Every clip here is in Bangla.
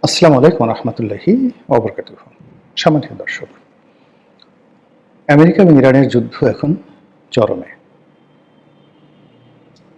আসসালামু আলাইকুম রহমতুল্লাহি ওবরকাতুহ। সম্মানিত দর্শক, আমেরিকা এবং ইরানের যুদ্ধ এখন চরমে।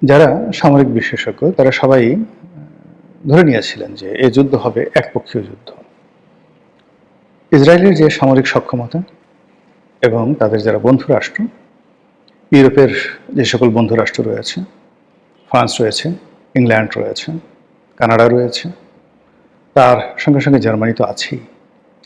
যারা সামরিক বিশেষজ্ঞ তারা সবাই ধরে নিয়েছিলেন যে এই যুদ্ধ হবে একপক্ষীয় যুদ্ধ। ইসরায়েলের যে সামরিক সক্ষমতা এবং তাদের যারা বন্ধু রাষ্ট্র, ইউরোপের যে সকল বন্ধু রাষ্ট্র রয়েছে, ফ্রান্স রয়েছে, ইংল্যান্ড রয়েছে, কানাডা রয়েছে, তার সঙ্গে সঙ্গে জার্মানি তো আছেই,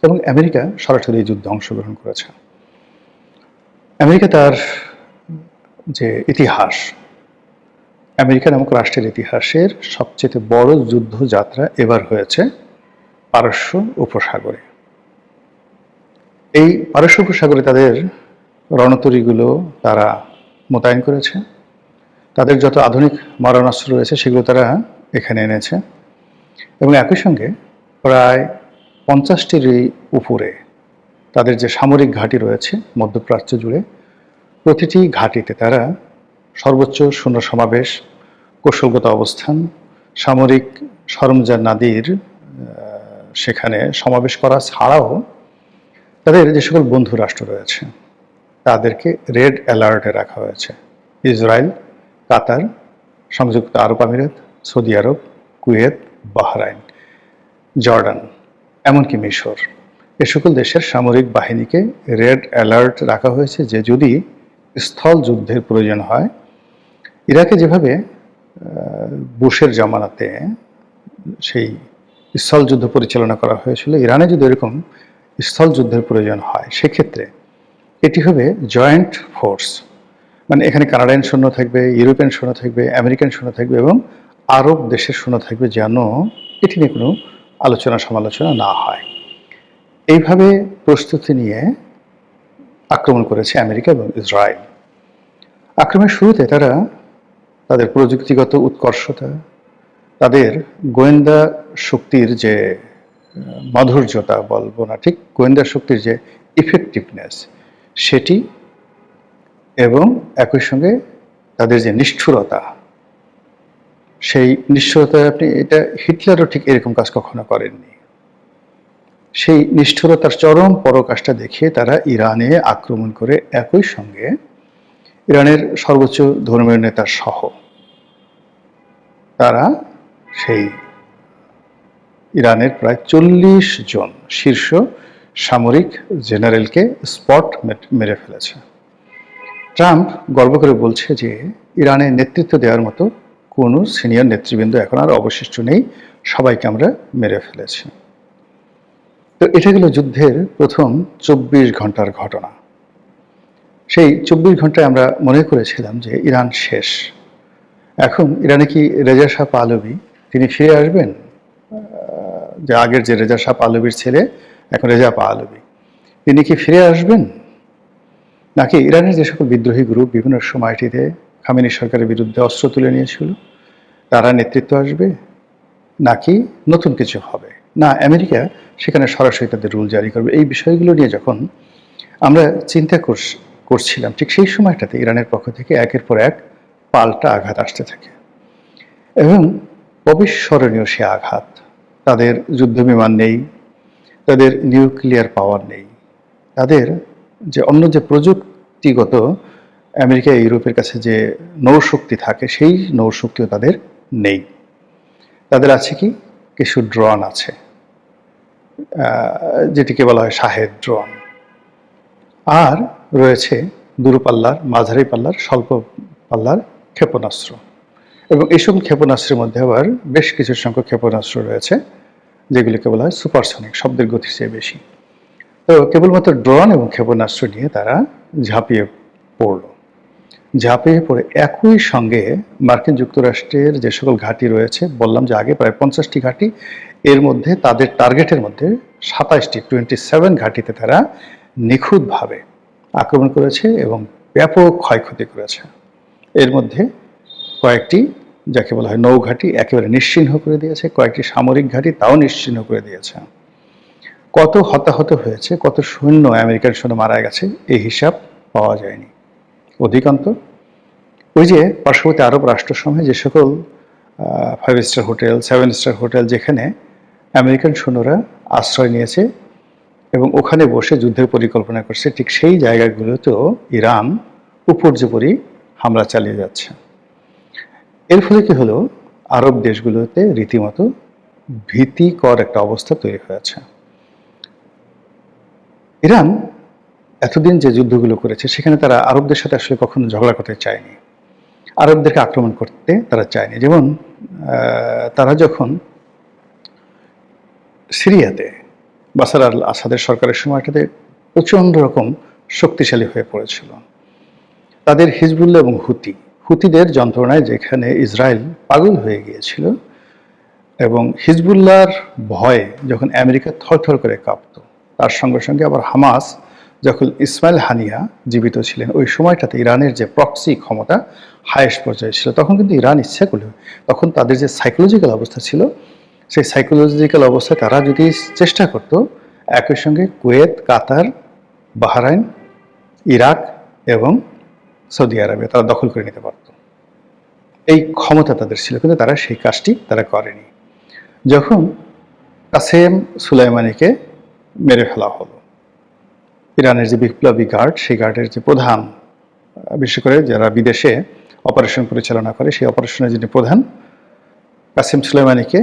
এবং আমেরিকা সরাসরি এই যুদ্ধে অংশগ্রহণ করেছে। আমেরিকা তার যে ইতিহাস, আমেরিকা নামক রাষ্ট্রের ইতিহাসের সবচেয়ে বড় যুদ্ধযাত্রা এবার হয়েছে পারস্য উপসাগরে। এই পারস্য উপসাগরে তাদের রণতরীগুলো তারা মোতায়েন করেছে, তাদের যত আধুনিক মারণাস্ত্র রয়েছে সেগুলো তারা এখানে এনেছে, এবং একই সঙ্গে প্রায় 50টির উপরে তাদের যে সামরিক ঘাঁটি রয়েছে মধ্যপ্রাচ্য জুড়ে, প্রতিটি ঘাঁটিতে তারা সর্বোচ্চ সৈন্য সমাবেশ, কৌশলগত অবস্থান, সামরিক সরঞ্জামাদির সেখানে সমাবেশ করা ছাড়াও তাদের যে সকল বন্ধু রাষ্ট্র রয়েছে তাদেরকে রেড অ্যালার্টে রাখা হয়েছে। ইসরায়েল, কাতার, সংযুক্ত আরব আমিরাত, সৌদি আরব, কুয়েত, বাহরাইন, জর্ডান, এমনকি মিশর, এ সকল দেশের সামরিক বাহিনীকে রেড অ্যালার্ট রাখা হয়েছে যে যদি স্থল যুদ্ধের প্রয়োজন হয়, ইরাকে যেভাবে বুশের জামানাতে সেই স্থল যুদ্ধ পরিচালনা করা হয়েছিল, ইরানে যদি এরকম স্থল যুদ্ধের প্রয়োজন হয় সেক্ষেত্রে এটি হবে জয়েন্ট ফোর্স, মানে এখানে কানাডিয়ান সৈন্য থাকবে, ইউরোপিয়ান সৈন্য থাকবে, আমেরিকান সৈন্য থাকবে এবং আরব দেশের সৈন্য থাকবে, যেন এটি নিয়ে কোনো আলোচনা সমালোচনা না হয়। এইভাবে প্রস্তুতি নিয়ে আক্রমণ করেছে আমেরিকা এবং ইসরায়েল। আক্রমণের শুরুতে তারা তাদের প্রযুক্তিগত উৎকর্ষতা, তাদের গোয়েন্দা শক্তির যে মাধুর্যতা বলবো না, ঠিক গোয়েন্দা শক্তির যে ইফেক্টিভনেস সেটি, এবং একই সঙ্গে তাদের যে নিষ্ঠুরতা, সেই নিষ্ঠুরতা আপনি এটা হিটলারও ঠিক এরকম কাজ কখনো করেননি। সেই নিষ্ঠুরতার চরম পরাকাষ্ঠা দেখিয়ে তারা ইরানে আক্রমণ করে একই সঙ্গে ইরানের সর্বোচ্চ ধর্মীয় নেতা সহ তারা সেই ইরানের প্রায় 40 জন শীর্ষ সামরিক জেনারেলকে স্পট মেরে ফেলেছে। ট্রাম্প গর্ব করে বলছে যে ইরানে নেতৃত্ব দেওয়ার মতো কোনো সিনিয়র নেতৃবৃন্দ এখন আর অবশিষ্ট নেই, সবাইকে আমরা মেরে ফেলেছি। তো এটা গেল যুদ্ধের প্রথম 24 ঘন্টার ঘটনা। সেই 24 ঘন্টায় আমরা মনে করেছিলাম যে ইরান শেষ। এখন ইরানে কি রেজা শাহ পাহলভি তিনি ফিরে আসবেন? যে আগের যে রেজা শাহ পাহলভির ছেলে এখন রেজা পাহলভি, তিনি কি ফিরে আসবেন? নাকি ইরানের যে সকল বিদ্রোহী গ্রুপ বিভিন্ন সময়টিতে খামেনি সরকারের বিরুদ্ধে অস্ত্র তুলে নিয়েছিল তারা নেতৃত্ব আসবে, নাকি নতুন কিছু হবে? না, আমেরিকা সেখানে সরাসরি তাদের রুল জারি করবে। এই বিষয়গুলো নিয়ে যখন আমরা চিন্তা করছিলাম, ঠিক সেই সময়টাতে ইরানের পক্ষ থেকে একের পর এক পাল্টা আঘাত আসতে থাকে, এবং অবিস্মরণীয় সে আঘাত। তাদের যুদ্ধবিমান নেই, তাদের নিউক্লিয়ার পাওয়ার নেই, তাদের যে অন্য যে প্রযুক্তিগত আমেরিকা ইউরোপের কাছে যে নৌশক্তি থাকে সেই নৌশক্তিও তাদের নেই। তাদের আছে কি কিছু ড্রোন আছে, যেটিকে বলা হয় শাহেদ ড্রোন, আর রয়েছে দূরপাল্লার, মাঝারি পাল্লার, স্বল্প পাল্লার ক্ষেপণাস্ত্র, এবং এইসব ক্ষেপণাস্ত্রের মধ্যে আবার বেশ কিছু সংখ্যক ক্ষেপণাস্ত্র রয়েছে যেগুলিকে বলা হয় সুপারসনিক, শব্দের গতির চেয়ে বেশি। তো কেবলমাত্র ড্রোন এবং ক্ষেপণাস্ত্র নিয়ে তারা ঝাঁপিয়ে পড়ল। ঝাঁপিয়ে পড়ে একই সঙ্গে মার্কিন যুক্তরাষ্ট্রের যে সকল ঘাঁটি রয়েছে, বললাম যে আগে প্রায় 50টি ঘাঁটি, এর মধ্যে তাদের টার্গেটের মধ্যে 27 ঘাঁটিতে তারা নিখুঁতভাবে আক্রমণ করেছে এবং ব্যাপক ক্ষয়ক্ষতি করেছে। এর মধ্যে কয়েকটি যাকে বলা হয় নৌঘাঁটি একেবারে নিশ্চিহ্ন করে দিয়েছে, কয়েকটি সামরিক ঘাঁটি তাও নিশ্চিহ্ন করে দিয়েছে। কত হতাহত হয়েছে, কত সৈন্য আমেরিকান সৈন্য মারা গেছে এই হিসাব পাওয়া যায়নি। অধিকান্ত ওই যে পার্শ্ববর্তী আরব রাষ্ট্রসমূহে যে সকল 5 স্টার হোটেল, 7 স্টার হোটেল, যেখানে আমেরিকান সৈন্যরা আশ্রয় নিয়েছে এবং ওখানে বসে যুদ্ধের পরিকল্পনা করছে, ঠিক সেই জায়গাগুলোতেও ইরান উপর্যুপরি হামলা চালিয়ে যাচ্ছে। এর ফলে কি হলো, আরব দেশগুলোতে রীতিমতো ভীতিকর একটা অবস্থা তৈরি হয়েছে। ইরান এতদিন যে যুদ্ধগুলো করেছে সেখানে তারা আরবদের সাথে আসলে কখনো ঝগড়া করতে চায়নি, আরবদেরকে আক্রমণ করতে তারা চায়নি। যেমন তারা যখন সিরিয়াতে বাশার আল আসাদের সরকারের সময়টাতে প্রচণ্ড রকম শক্তিশালী হয়ে পড়েছিল, তাদের হিজবুল্লাহ এবং হুতিদের যন্ত্রণায় যেখানে ইসরায়েল পাগল হয়ে গিয়েছিল, এবং হিজবুল্লাহর ভয়ে যখন আমেরিকা থরথর করে কাঁপত, তার সঙ্গে সঙ্গে আবার হামাস যখন ইসমাইল হানিয়া জীবিত ছিলেন, ওই সময়টাতে ইরানের যে প্রক্সি ক্ষমতা হায়েস্ট পর্যায়ে ছিল, তখন কিন্তু ইরান ইচ্ছা করলে, তখন তাদের যে সাইকোলজিক্যাল অবস্থা ছিল, সেই সাইকোলজিক্যাল অবস্থায় তারা যদি চেষ্টা করত, একই সঙ্গে কুয়েত, কাতার, বাহরাইন, ইরাক এবং সৌদি আরবে তারা দখল করে নিতে পারত। এই ক্ষমতা তাদের ছিল, কিন্তু তারা সেই কাজটি তারা করেনি। যখন কাসেম সুলাইমানিকে মেরে ফেলা হলো, ইরানের যে বিপ্লবী গার্ড, সেই গার্ডের যে প্রধান, বিশেষ করে যারা বিদেশে অপারেশন পরিচালনা করে, সেই অপারেশনের যিনি প্রধান, কাসেম সুলাইমানিকে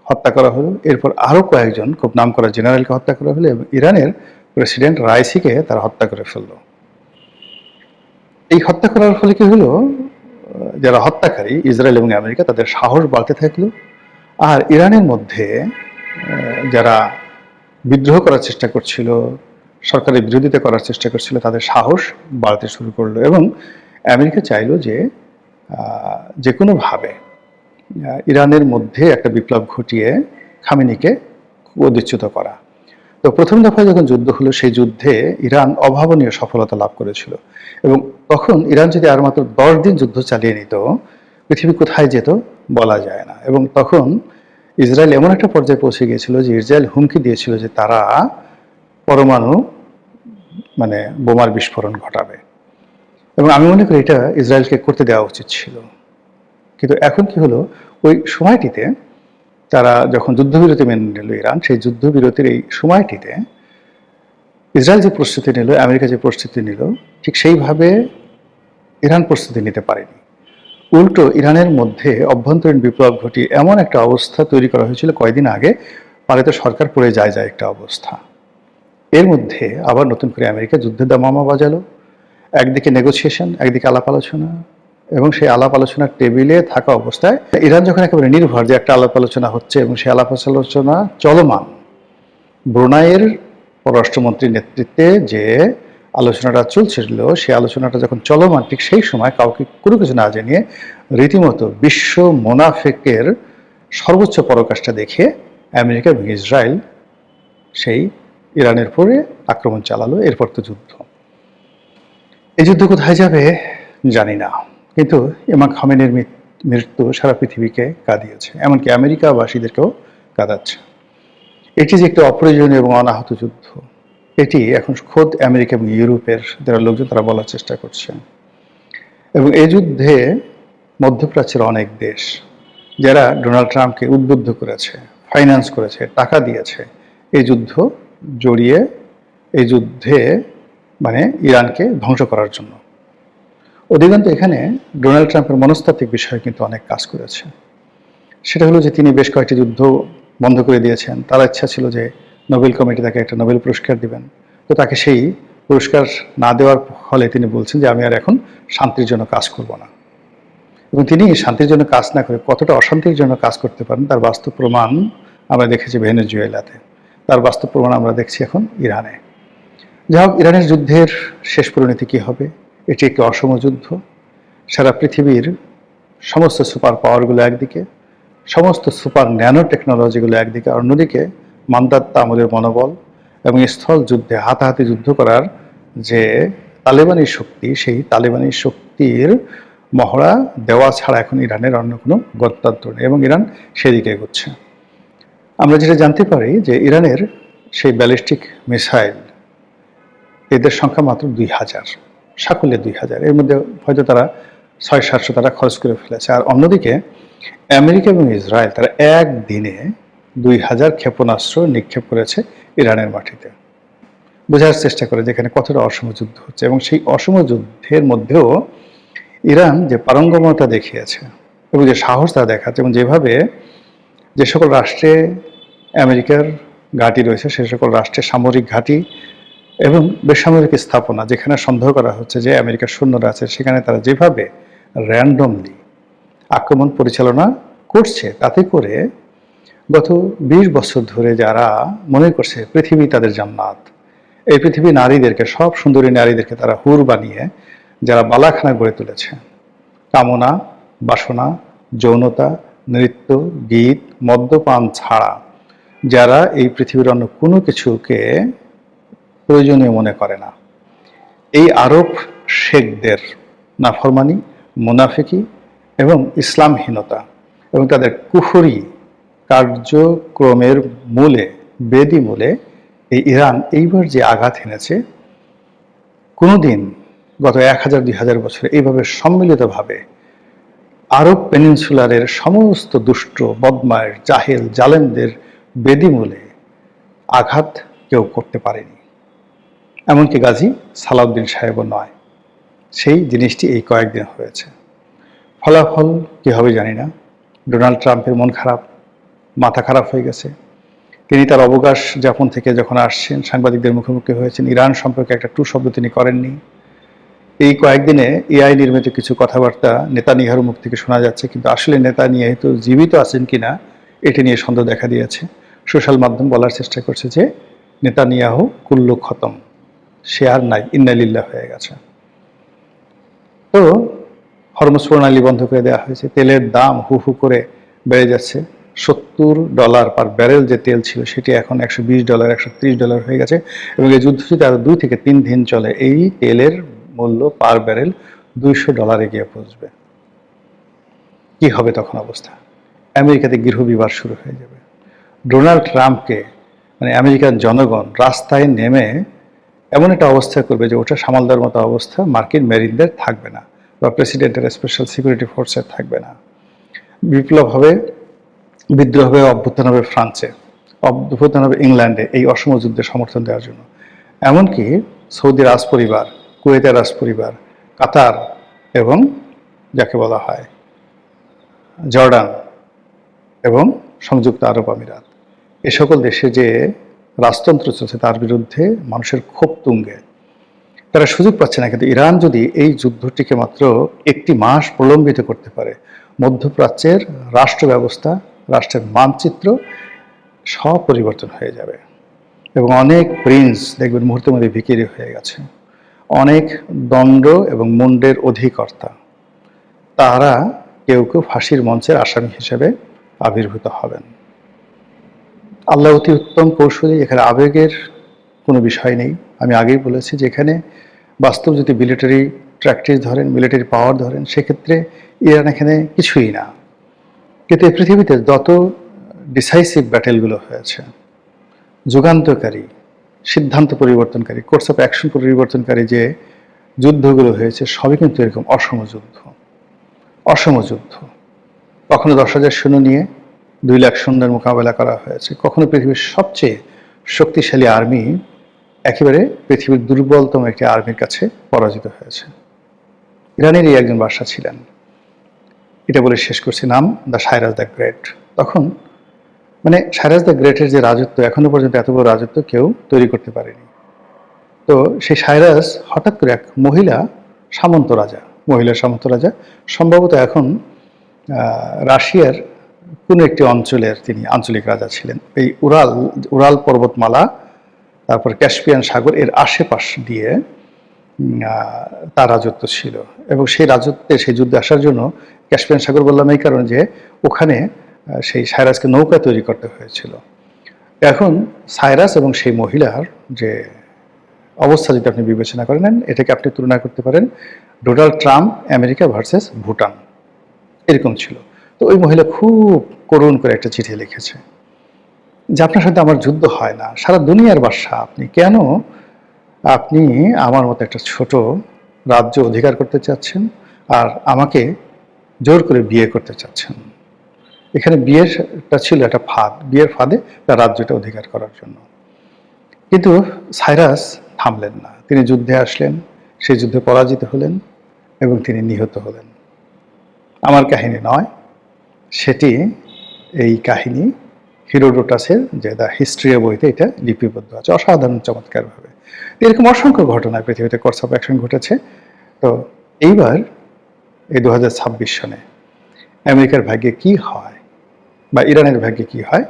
হত্যা করা হলো। এরপর আরও কয়েকজন খুব নামকরা জেনারেলকে হত্যা করা হলো এবং ইরানের প্রেসিডেন্ট রাইসিকে তারা হত্যা করে ফেলল। এই হত্যা করার ফলে কি হলো, যারা হত্যাকারী ইসরায়েল এবং আমেরিকা, তাদের সাহস বাড়তে থাকলো। আর ইরানের মধ্যে যারা বিদ্রোহ করার চেষ্টা করছিল, সরকারের বিরোধিতা করার চেষ্টা করছিল, তাদের সাহস বাড়তে শুরু করলো এবং আমেরিকা চাইলো যে কোনোভাবে ইরানের মধ্যে একটা বিপ্লব ঘটিয়ে খামেনিকে অধিচ্যুত করা। তো প্রথম দফায় যখন যুদ্ধ হলো, সেই যুদ্ধে ইরান অভাবনীয় সফলতা লাভ করেছিল এবং তখন ইরান যদি আর মাত্র 10 দিন যুদ্ধ চালিয়ে নিত, পৃথিবী কোথায় যেত বলা যায় না। এবং তখন ইসরায়েল এমন একটা পর্যায়ে পৌঁছে গিয়েছিল যে ইসরায়েল হুমকি দিয়েছিল যে তারা পরমাণু বোমার বিস্ফোরণ ঘটাবে, এবং আমি মনে করি এটা ইসরায়েলকে করতে দেওয়া উচিত ছিল। কিন্তু এখন কি হলো, ওই সময়টিতে তারা যখন যুদ্ধবিরতি মেনে নিল ইরান, সেই যুদ্ধবিরতির এই সময়টিতে ইসরায়েল যে প্রস্তুতি নিল, আমেরিকা যে প্রস্তুতি নিল, ঠিক সেইভাবে ইরান প্রস্তুতি নিতে পারেনি। উল্টো ইরানের মধ্যে অভ্যন্তরীণ বিপ্লব ঘটিয়ে এমন একটা অবস্থা তৈরি করা হয়েছিল কয়েকদিন আগে, পারে সরকার পড়ে যায় একটা অবস্থা। এর মধ্যে আবার নতুন করে আমেরিকা যুদ্ধের দামামা বাজালো। একদিকে নেগোসিয়েশন, একদিকে আলাপ আলোচনা, এবং সেই আলাপ আলোচনার টেবিলে থাকা অবস্থায় ইরান যখন একেবারে নির্ভর যে একটা আলাপ আলোচনা হচ্ছে এবং সেই আলাপ আলোচনা চলমান, ব্রুনাইয়ের পররাষ্ট্রমন্ত্রীর নেতৃত্বে যে আলোচনাটা চলছিল, সেই আলোচনাটা যখন চলমান, ঠিক সেই সময় কাউকে কোনো কিছু না জানিয়ে রীতিমতো বিশ্ব মোনাফেকের সর্বোচ্চ পরাকাষ্ঠা দেখে আমেরিকা এবং ইসরায়েল সেই ইরানের পরে আক্রমণ চালালো। এরপর তো যুদ্ধ। এই যুদ্ধ কোথায় যাবে জানি না, কিন্তু ইমাম খামেনির মৃত্যু সারা পৃথিবীকে কাঁদিয়েছে, এমনকি আমেরিকাবাসীদেরকেও কাঁদাচ্ছে। এটি যে একটি অপ্রয়োজনীয় এবং অনাহত যুদ্ধ, এটি এখন খোদ আমেরিকা এবং ইউরোপের যারা লোকজন তারা বলার চেষ্টা করছে। এবং এই যুদ্ধে মধ্যপ্রাচ্যের অনেক দেশ যারা ডোনাল্ড ট্রাম্পকে উদ্বুদ্ধ করেছে, ফাইন্যান্স করেছে, টাকা দিয়েছে এই যুদ্ধ জড়িয়ে, এই যুদ্ধে ইরানকে ধ্বংস করার জন্য। অধিকান্ত এখানে ডোনাল্ড ট্রাম্পের মনস্তাত্ত্বিক বিষয়ে কিন্তু অনেক কাজ করেছে। সেটা হলো যে তিনি বেশ কয়েকটি যুদ্ধ বন্ধ করে দিয়েছেন। তার ইচ্ছা ছিল যে নোবেল কমিটি তাকে একটা নোবেল পুরস্কার দিবেন, তো তাকে সেই পুরস্কার না দেওয়ার ফলে তিনি বলছেন যে আমি আর এখন শান্তির জন্য কাজ করব না। এবং তিনি শান্তির জন্য কাজ না করে কতটা অশান্তির জন্য কাজ করতে পারেন তার বাস্তব প্রমাণ আমরা দেখেছি ভেনেজুয়েলাতে, তার বাস্তব প্রমাণ আমরা দেখছি এখন ইরানে। যাই হোক, ইরানের যুদ্ধের শেষ পরিণতি কী হবে? এটি একটি অসম যুদ্ধ। সারা পৃথিবীর সমস্ত সুপার পাওয়ারগুলো একদিকে, সমস্ত সুপার ন্যানো টেকনোলজিগুলো একদিকে, আর অন্যদিকে মান্দাত্তা আমাদের মনোবল এবং স্থল যুদ্ধে হাতাহাতি যুদ্ধ করার যে তালেবানি শক্তি, সেই তালেবানি শক্তির মহড়া দেওয়া ছাড়া এখন ইরানের অন্য কোনো গত্যন্তর নেই এবং ইরান সেদিকে এগোচ্ছে। আমরা যেটা জানতে পারি যে ইরানের সেই ব্যালিস্টিক মিসাইল, এদের সংখ্যা মাত্র 2000, সাকুল্যে 2000, এর মধ্যে হয়তো তারা 600-700 তারা খরচ করে ফেলেছে। আর অন্যদিকে আমেরিকা এবং ইসরায়েল তারা একদিনে 2000 ক্ষেপণাস্ত্র নিক্ষেপ করেছে ইরানের মাটিতে। বোঝার চেষ্টা করে যেখানে কতটা অসম যুদ্ধ হচ্ছে, এবং সেই অসম যুদ্ধের মধ্যেও ইরান যে পারঙ্গমতা দেখিয়েছে এবং যে সাহস তারা দেখাচ্ছে, এবং যেভাবে যে সকল রাষ্ট্রে আমেরিকার ঘাঁটি রয়েছে সে সকল রাষ্ট্রের সামরিক ঘাঁটি এবং বেসামরিক স্থাপনা যেখানে সন্দেহ করা হচ্ছে যে আমেরিকার সৈন্যরা আছে, সেখানে তারা যেভাবে র্যান্ডমলি আক্রমণ পরিচালনা করছে, তাতে করে গত 20 বছর ধরে যারা মনে করছে পৃথিবী তাদের জান্নাত, এই পৃথিবী নারীদেরকে, সব সুন্দরী নারীদেরকে তারা হুর বানিয়ে যারা বালাখানা গড়ে তুলেছে, কামনা, বাসনা, যৌনতা, নৃত্য, গীত, মদ্যপান ছাড়া যারা এই পৃথিবীর অন্য কোনো কিছুকে প্রয়োজনীয় মনে করে না, এই আরব শেখদের নাফরমানি, মুনাফিকি এবং ইসলামহীনতা এবং তাদের কুফরি কার্যক্রমের মূলে, বেদি মূলে এই ইরান এইবার যে আঘাত এনেছে, কোনোদিন গত 1000-2000 বছরে এইভাবে সম্মিলিতভাবে আরব পেনিনসুলারের সমস্ত দুষ্ট, বদমায়ের, জাহেল, জালেমদের বেদিমূলে আঘাত কেউ করতে পারেনি, এমনকি গাজী সালাউদ্দিন সাহেবও নয়। সেই জিনিসটি এই কয়েকদিন হয়েছে। ফলাফল কী হবে জানি না। ডোনাল্ড ট্রাম্পের মন খারাপ, মাথা খারাপ হয়ে গেছে। তিনি তার অবকাশ যাপন থেকে যখন আসছেন, সাংবাদিকদের মুখোমুখি হয়েছেন, ইরান সম্পর্কে একটা টু শব্দ তিনি করেননি। এই কয়েকদিনে এআই নির্মিত কিছু কথাবার্তা নেতানিয়াহুর মুখ থেকে শোনা যাচ্ছে, কিন্তু আসলে নেতানিয়াহু জীবিত আছেন কিনা এটি নিয়ে সন্দেহ দেখা দিয়েছে। সোশ্যাল মাধ্যম বলার চেষ্টা করছে যে নেতানিয়াহু কুল্লু খতম, সে আর নাই, ইন্না লিল্লাহ হয়ে গেছে। তো হরমুজ প্রণালী বন্ধ করে দেওয়া হয়েছে, তেলের দাম হু হু করে বেড়ে যাচ্ছে। $70 পার ব্যারেল যে তেল ছিল সেটি এখন $120, $130 হয়ে গেছে, এবং এই যুদ্ধ যদি আরো 2 থেকে 3 দিন চলে, এই তেলের মূল্য পার ব্যারেল $200 গিয়ে পৌঁছবে। কি হবে তখন অবস্থা? আমেরিকাতে গৃহবিবাদ শুরু হয়ে যাবে। ডোনাল্ড ট্রাম্পকে, মানে আমেরিকান জনগণ রাস্তায় নেমে এমন একটা অবস্থা করবে যে ওটা সামাল দেওয়ার মতো অবস্থা মার্কিন মেরিনদের থাকবে না, বা প্রেসিডেন্টের স্পেশাল সিকিউরিটি ফোর্সের থাকবে না। বিপ্লব হবে, বিদ্রোহ হবে, অভ্যুত্থান হবে ফ্রান্সে, অভ্যুত্থান হবে ইংল্যান্ডে এই অসম যুদ্ধে সমর্থন দেওয়ার জন্য। এমনকি সৌদি রাজপরিবার, কুয়েতের রাজপরিবার, কাতার এবং যাকে বলা হয় জর্ডান এবং সংযুক্ত আরব আমিরাত, এ সকল দেশে যে রাজতন্ত্র চলছে তার বিরুদ্ধে মানুষের ক্ষোভ তুঙ্গে। তারা সুযোগ পাচ্ছে না, কিন্তু ইরান যদি এই যুদ্ধটিকে মাত্র 1 মাস প্রলম্বিত করতে পারে, মধ্যপ্রাচ্যের রাষ্ট্র ব্যবস্থা, রাষ্ট্রের মানচিত্র সব পরিবর্তন হয়ে যাবে, এবং অনেক প্রিন্স দেখবেন মুহূর্তের মধ্যে ভিখিরি হয়ে গেছে। অনেক দণ্ড এবং মুন্ডের অধিকর্তা, তারা কেউ কেউ ফাঁসির মঞ্চের আসামি হিসেবে আবির্ভূত হবেন। আল্লাহ অতি উত্তম কৌশলী, এখানে আবেগের কোনো বিষয় নেই। আমি আগেই বলেছি যে এখানে বাস্তব যদি মিলিটারি প্র্যাকটিস ধরেন, মিলিটারি পাওয়ার ধরেন, সেক্ষেত্রে ইরান এখানে কিছুই না। কিন্তু এই পৃথিবীতে যত ডিসাইসিভ ব্যাটেলগুলো হয়েছে, যুগান্তকারী, সিদ্ধান্ত পরিবর্তনকারী, কোর্স অফ অ্যাকশন পরিবর্তনকারী যে যুদ্ধগুলো হয়েছে, সবই কিন্তু এরকম অসম যুদ্ধ। অসম যুদ্ধ। কখনো 10,000 সৈন্য নিয়ে 2 লাখ সৈন্যের মোকাবেলা করা হয়েছে, কখনো পৃথিবীর সবচেয়ে শক্তিশালী আর্মি একেবারে পৃথিবীর দুর্বলতম একটি আর্মির কাছে পরাজিত হয়েছে। ইরানেরই একজন বাদশা ছিলেন, এটা বলে শেষ করছি, নাম দ্য সাইরাস দ্য গ্রেট। তখন মানে সাইরাস দ্য গ্রেটের যে রাজত্ব, এখনো পর্যন্ত এত বড় রাজত্ব কেউ তৈরি করতে পারেনি। তো সেই সাইরাস হঠাৎ করে এক মহিলা সামন্ত রাজা, মহিলা সামন্ত রাজা, সম্ভবত এখন রাশিয়ার কোনো একটি অঞ্চলের তিনি আঞ্চলিক রাজা ছিলেন। এই উরাল পর্বতমালা, তারপর ক্যাস্পিয়ান সাগর, এর আশেপাশ দিয়ে তার রাজত্ব ছিল, এবং সেই রাজত্বে সেই যুদ্ধে আসার জন্য ক্যাস্পিয়ান সাগর বললাম এই কারণে যে ওখানে সেই সাইরাসকে নৌকা তৈরি করতে হয়েছিল। এখন সাইরাস এবং সেই মহিলার যে অবস্থা যদি আপনি বিবেচনা করে নেন, এটাকে আপনি তুলনা করতে পারেন Donald Trump America versus Bhutan, এরকম ছিল। তো ওই মহিলা খুব করুণ করে একটা চিঠি লিখেছে যে আপনার সাথে আমার যুদ্ধ হয় না, সারা দুনিয়ার বাদশা আপনি, কেন আপনি আমার মতো একটা ছোট রাজ্য অধিকার করতে চাচ্ছেন আর আমাকে জোর করে বিয়ে করতে চাচ্ছেন? এখানে বিয়েটা ছিল একটা ফাঁদ, বিয়ের ফাঁদে তার রাজ্যটা অধিকার করার জন্য। কিন্তু সাইরাস থামলেন না, তিনি যুদ্ধে আসলেন, সেই যুদ্ধে পরাজিত হলেন এবং তিনি নিহত হলেন। আমার কাহিনী নয়, সেটি এই কাহিনী হিরোডোটাসের যে দ্য হিস্ট্রি বইতে এটা লিপিবদ্ধ আছে অসাধারণ চমৎকারভাবে। এরকম অসংখ্য ঘটনা পৃথিবীতে কোর্স অফ অ্যাকশন ঘটেছে। তো এইবার এই 2026 সনে আমেরিকার ভাগ্যে কি হয় বা ইরানের ভাগ্যে কি হয়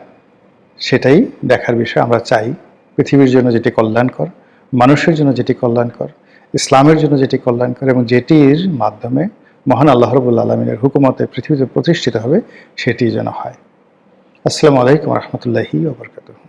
সেটাই দেখার বিষয়। আমরা চাই পৃথিবীর জন্য যেটি কল্যাণকর, মানুষের জন্য যেটি কল্যাণকর, ইসলামের জন্য যেটি কল্যাণকর এবং যেটির মাধ্যমে মহান আল্লাহ রাব্বুল আলামিনের হুকুমতে পৃথিবীতে প্রতিষ্ঠিত হবে সেটি যেন হয়। আসসালামু আলাইকুম ওয়া রাহমাতুল্লাহি ওয়া বারাকাতুহু।